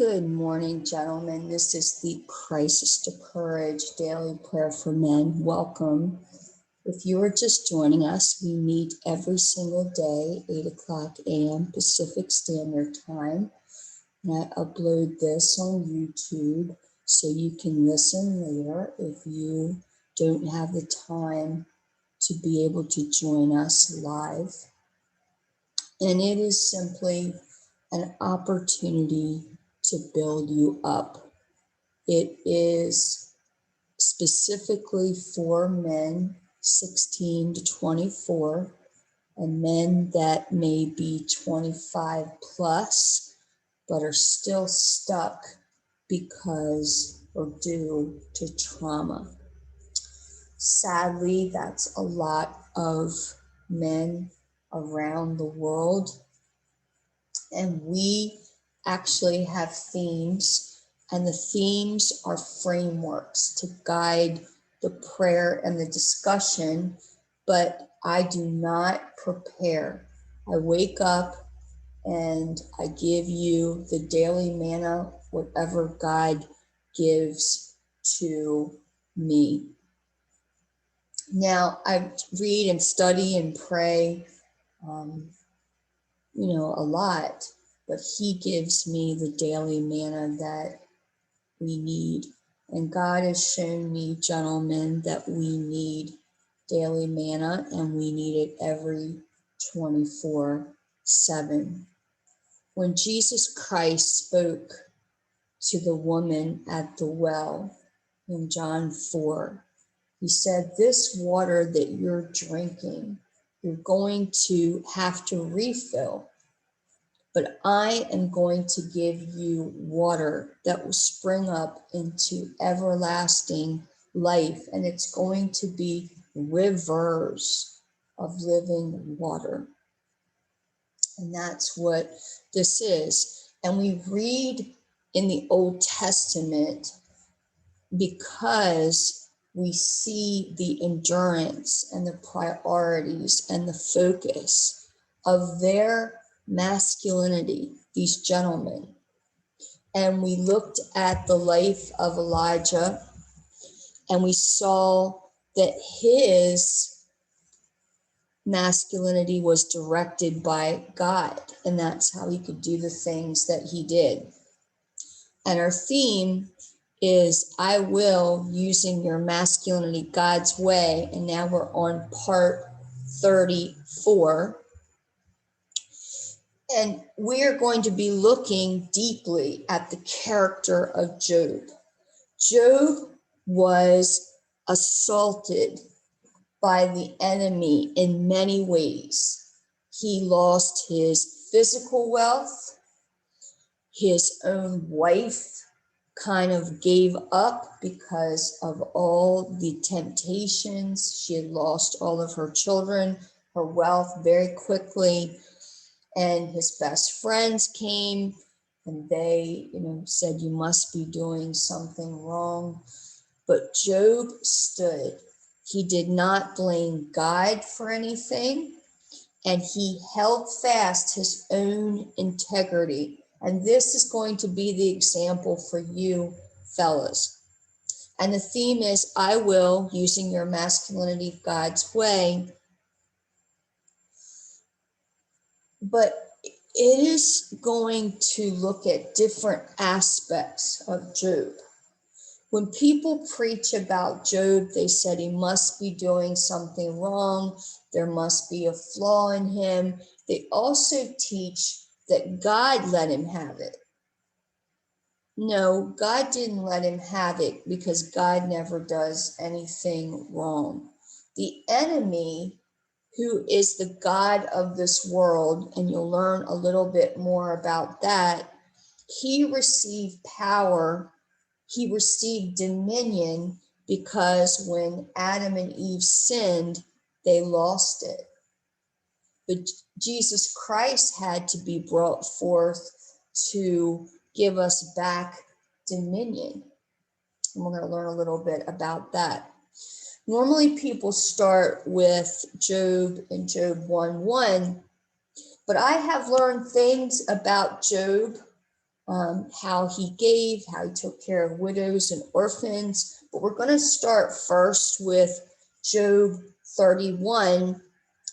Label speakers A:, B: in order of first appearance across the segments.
A: Good morning, gentlemen. This is the Crisis to Courage Daily Prayer for Men. Welcome. If you are just joining us, we meet every single day, 8 o'clock a.m. Pacific Standard Time. And I upload this on YouTube so you can listen later if you don't have the time to be able to join us live. And it is simply an opportunity to build you up. It is specifically for men 16 to 24 and men that may be 25 plus but are still stuck because or due to trauma. Sadly, that's a lot of men around the world. And we actually have themes, and the themes are frameworks to guide the prayer and the discussion, but I do not prepare. I wake up and I give you the daily manna, whatever God gives to me. Now, I read and study and pray, a lot, but He gives me the daily manna that we need. And God has shown me, gentlemen, that we need daily manna and we need it every 24/7. When Jesus Christ spoke to the woman at the well in John 4, He said, "This water that you're drinking, you're going to have to refill. But I am going to give you water that will spring up into everlasting life, and it's going to be rivers of living water." And that's what this is. And we read in the Old Testament because we see the endurance and the priorities and the focus of their masculinity, these gentlemen. And we looked at the life of Elijah and we saw that his masculinity was directed by God, and that's how he could do the things that he did. And our theme is I will, using your masculinity God's way. And now we're on part 34. And we're going to be looking deeply at the character of Job. Job was assaulted by the enemy in many ways. He lost his physical wealth. His own wife kind of gave up because of all the temptations. She had lost all of her children, her wealth very quickly. And his best friends came and they, said, "You must be doing something wrong." But Job stood. He did not blame God for anything, and he held fast his own integrity. And this is going to be the example for you, fellas. And the theme is, I will, using your masculinity God's way. But it is going to look at different aspects of Job. When people preach about Job, they said he must be doing something wrong. There must be a flaw in him. They also teach that God let him have it. No, God didn't let him have it because God never does anything wrong. The enemy, who is the God of this world, and you'll learn a little bit more about that, he received power, he received dominion because when Adam and Eve sinned, they lost it. But Jesus Christ had to be brought forth to give us back dominion. And we're going to learn a little bit about that. Normally people start with Job and Job 1:1, but I have learned things about Job how he gave, how he took care of widows and orphans. But we're going to start first with Job 31,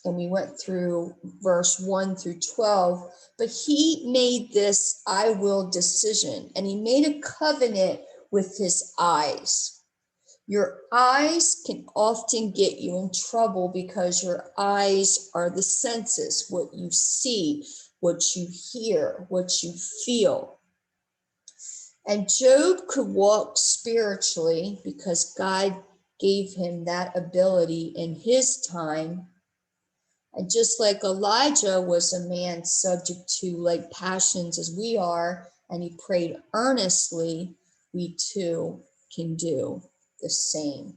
A: and we went through verse 1 through 12. But he made this I will decision, and he made a covenant with his eyes. Your eyes can often get you in trouble because your eyes are the senses, what you see, what you hear, what you feel. And Job could walk spiritually because God gave him that ability in his time. And just like Elijah was a man subject to like passions as we are, and he prayed earnestly, we too can do the same.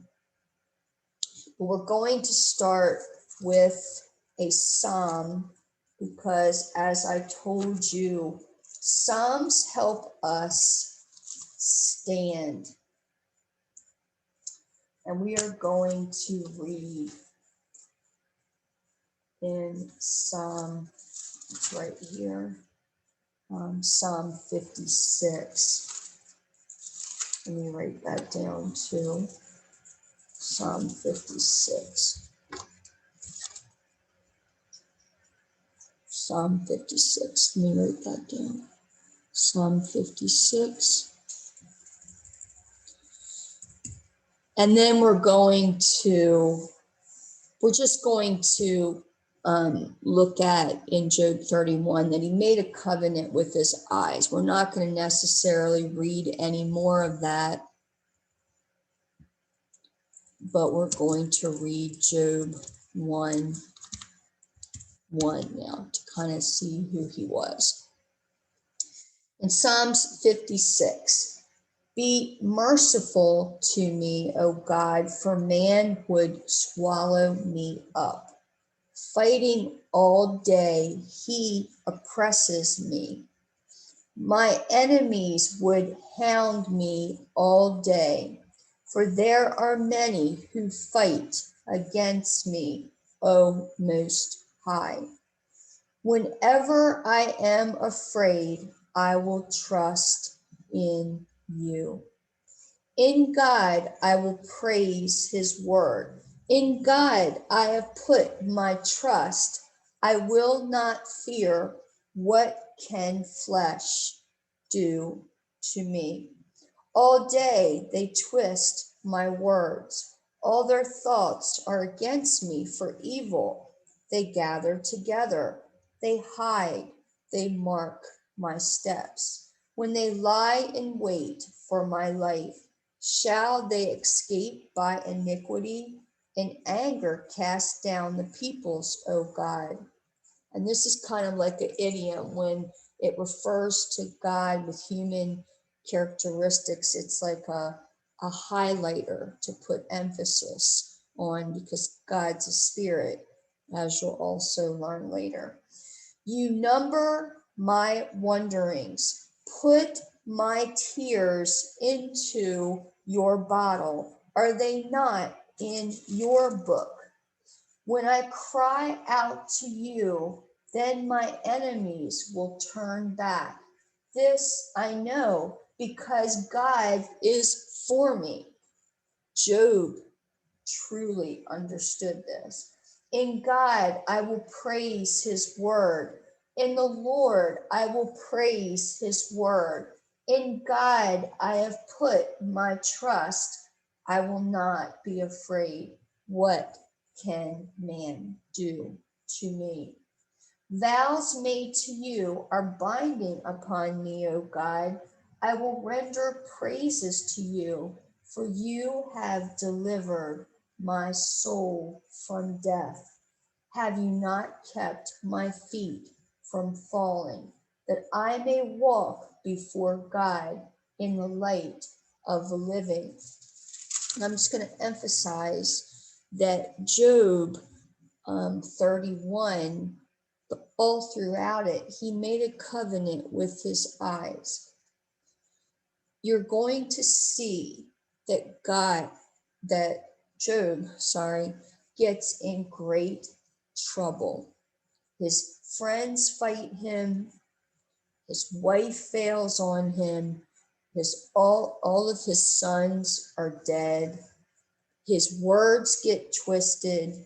A: But we're going to start with a psalm because, as I told you, psalms help us stand. And we are going to read in Psalm, it's right here, Psalm 56. Let me write that down too. Psalm 56. Psalm 56. Let me write that down. Psalm 56. And then we're just going to look at in Job 31 that he made a covenant with his eyes. We're not going to necessarily read any more of that, but we're going to read Job 1:1 now to kind of see who he was. In Psalms 56, be merciful to me, O God, for man would swallow me up. Fighting all day, he oppresses me. My enemies would hound me all day, for there are many who fight against me, O Most High. Whenever I am afraid, I will trust in you. In God, I will praise his word. In God, I have put my trust. I will not fear what can flesh do to me. All day they twist my words. All their thoughts are against me for evil. They gather together. They hide. They mark my steps. When they lie in wait for my life, shall they escape by iniquity? In anger cast down the peoples, O God. And this is kind of like an idiom when it refers to God with human characteristics. It's like a highlighter to put emphasis on because God's a spirit, as you'll also learn later. You number my wanderings. Put my tears into your bottle. Are they not in your book? When I cry out to you, then my enemies will turn back. This I know because God is for me. Job truly understood this. In God, I will praise his word. In the Lord, I will praise his word. In God, I have put my trust. I will not be afraid. What can man do to me? Vows made to you are binding upon me, O God. I will render praises to you, for you have delivered my soul from death. Have you not kept my feet from falling, that I may walk before God in the light of the living? And I'm just going to emphasize that Job 31, all throughout it, he made a covenant with his eyes. You're going to see that Job, gets in great trouble. His friends fight him. His wife fails on him. All of his sons are dead. His words get twisted.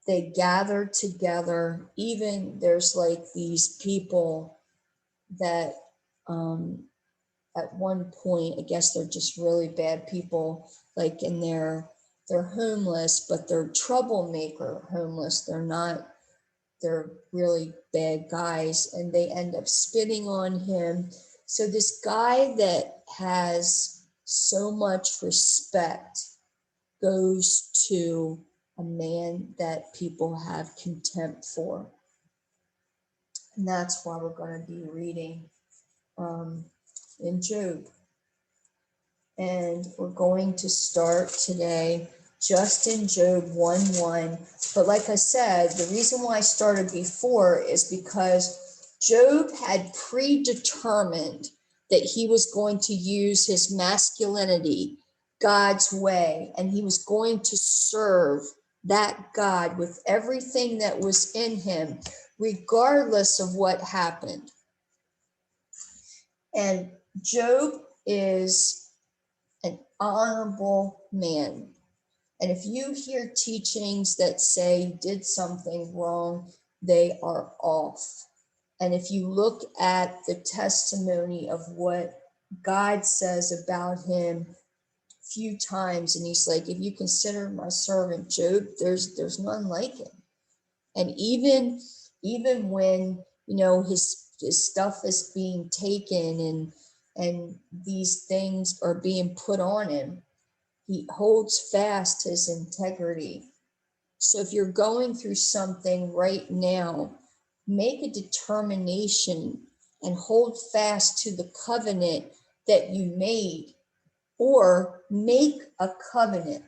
A: They gather together. Even there's like these people that at one point, I guess they're just really bad people, like they're homeless, but they're troublemaker homeless. They're really bad guys, and they end up spitting on him. So this guy that has so much respect goes to a man that people have contempt for. And that's why we're going to be reading in Job. And we're going to start today just in Job 1:1. But like I said, the reason why I started before is because Job had predetermined that he was going to use his masculinity God's way, and he was going to serve that God with everything that was in him, regardless of what happened. And Job is an honorable man. And if you hear teachings that say he did something wrong, they are off. And if you look at the testimony of what God says about him a few times, and he's like, if you consider my servant Job, there's none like him. And even when, his stuff is being taken and these things are being put on him, he holds fast his integrity. So if you're going through something right now, make a determination and hold fast to the covenant that you made, or make a covenant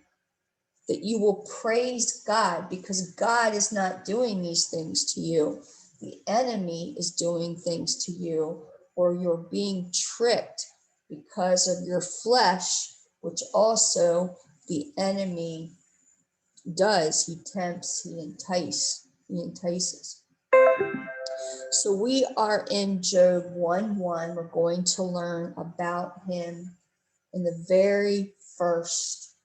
A: that you will praise God, because God is not doing these things to you. The enemy is doing things to you, or you're being tricked because of your flesh, which also the enemy does. He tempts, he entices. So we are in Job 1:1. We're going to learn about him in the very first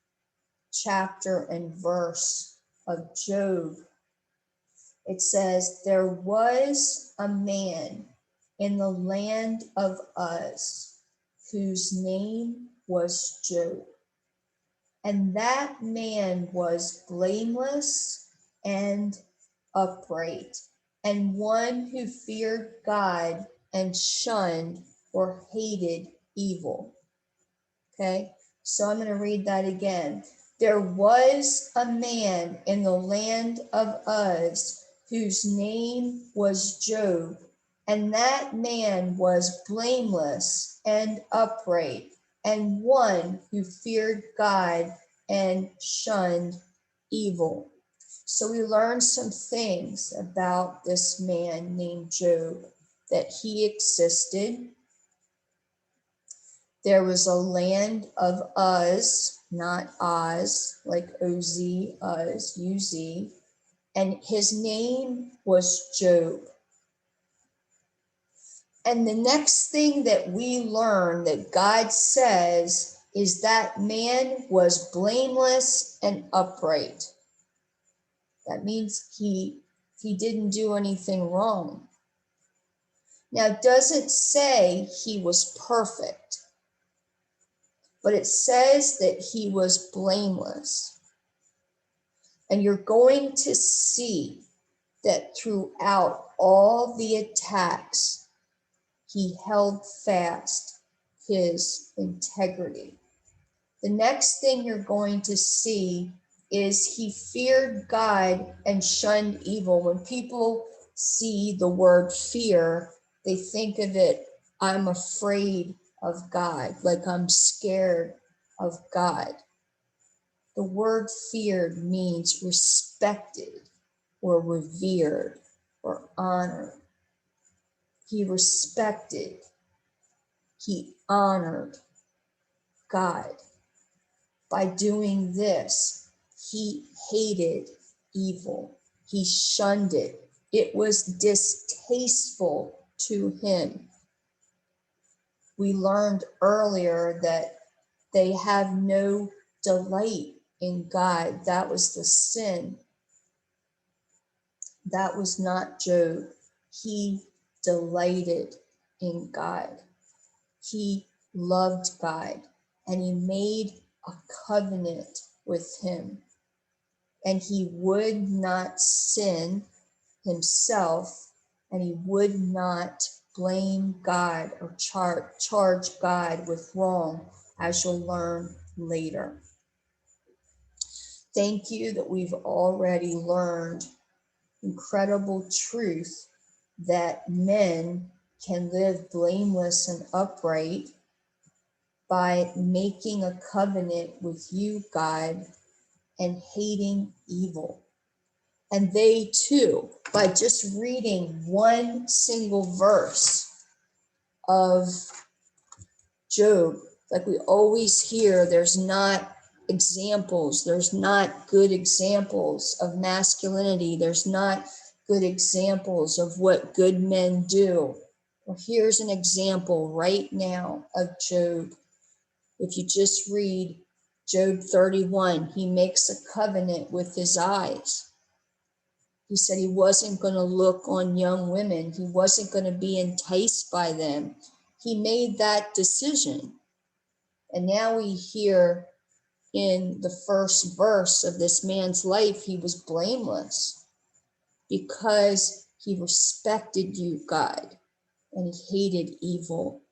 A: chapter and verse of Job. It says, there was a man in the land of Uz whose name was Job. And that man was blameless and upright, and one who feared God and shunned or hated evil. Okay, so I'm going to read that again. There was a man in the land of Uz whose name was Job, and that man was blameless and upright, and one who feared God and shunned evil. So we learned some things about this man named Job, that he existed. There was a land of Uz, not Oz, like O-Z, Uz, U-Z, and his name was Job. And the next thing that we learn that God says is that man was blameless and upright. That means he didn't do anything wrong. Now, it doesn't say he was perfect, but it says that he was blameless. And you're going to see that throughout all the attacks, he held fast his integrity. The next thing you're going to see is he feared God and shunned evil. When people see the word fear, they think of it, I'm afraid of God, like I'm scared of God. The word feared means respected or revered or honored. He respected, he honored God. By doing this, he hated evil. He shunned it. It was distasteful to him. We learned earlier that they have no delight in God. That was the sin. That was not Job. He delighted in God. He loved God, and he made a covenant with him. And he would not sin himself, and he would not blame God or charge God with wrong, as you'll learn later. Thank you that we've already learned incredible truth that men can live blameless and upright by making a covenant with you, God, and hating evil. And they too, by just reading one single verse of Job, like we always hear, there's not examples, there's not good examples of masculinity, there's not good examples of what good men do. Well, here's an example right now of Job. If you just read Job 31, he makes a covenant with his eyes. He said he wasn't going to look on young women. He wasn't going to be enticed by them. He made that decision. And now we hear in the first verse of this man's life, he was blameless because he respected you, God, and he hated evil.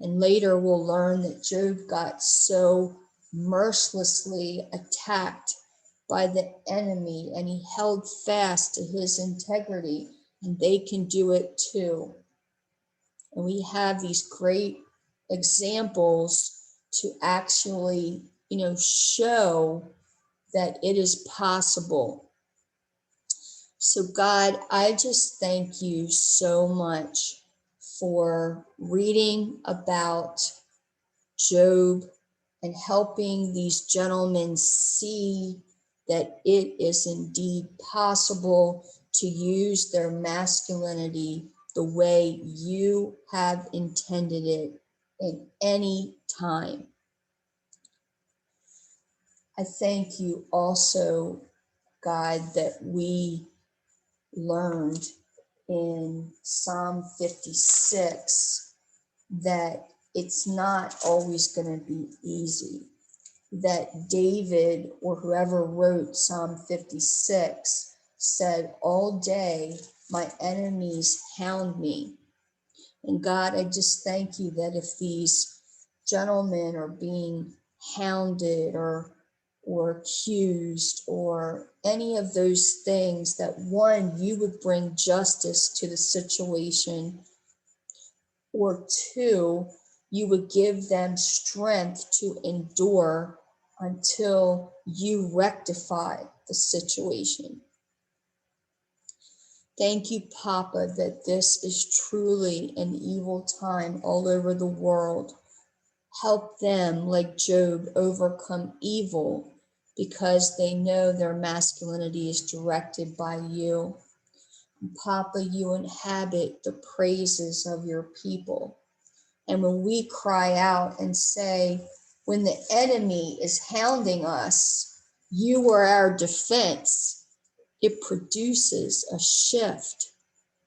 A: And later we'll learn that Job got so mercilessly attacked by the enemy, and he held fast to his integrity, and they can do it too. And we have these great examples to actually, show that it is possible. So God, I just thank you so much for reading about Job and helping these gentlemen see that it is indeed possible to use their masculinity the way you have intended it in any time. I thank you also, God, that we learned in Psalm 56 that it's not always going to be easy. That David, or whoever wrote Psalm 56, said, all day my enemies hound me. And God, I just thank you that if these gentlemen are being hounded or accused or any of those things, that one, you would bring justice to the situation, or two, you would give them strength to endure until you rectify the situation. Thank you, Papa, that this is truly an evil time all over the world. Help them, like Job, overcome evil because they know their masculinity is directed by you. And Papa, you inhabit the praises of your people. And when we cry out and say, when the enemy is hounding us, you are our defense, it produces a shift.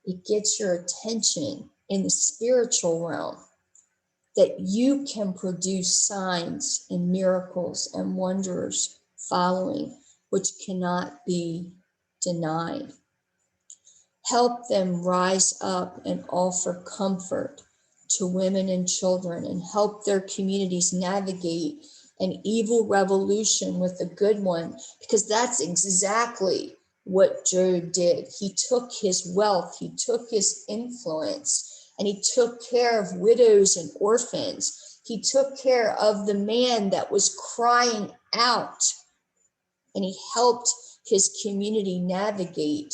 A: It gets your attention in the spiritual realm that you can produce signs and miracles and wonders following, which cannot be denied. Help them rise up and offer comfort to women and children, and help their communities navigate an evil revolution with a good one, because that's exactly what Job did. He took his wealth, he took his influence, and he took care of widows and orphans. He took care of the man that was crying out, and he helped his community navigate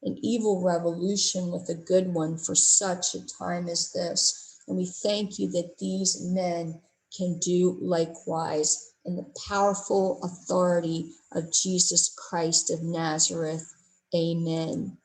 A: an evil revolution with a good one for such a time as this. And we thank you that these men can do likewise in the powerful authority of Jesus Christ of Nazareth. Amen.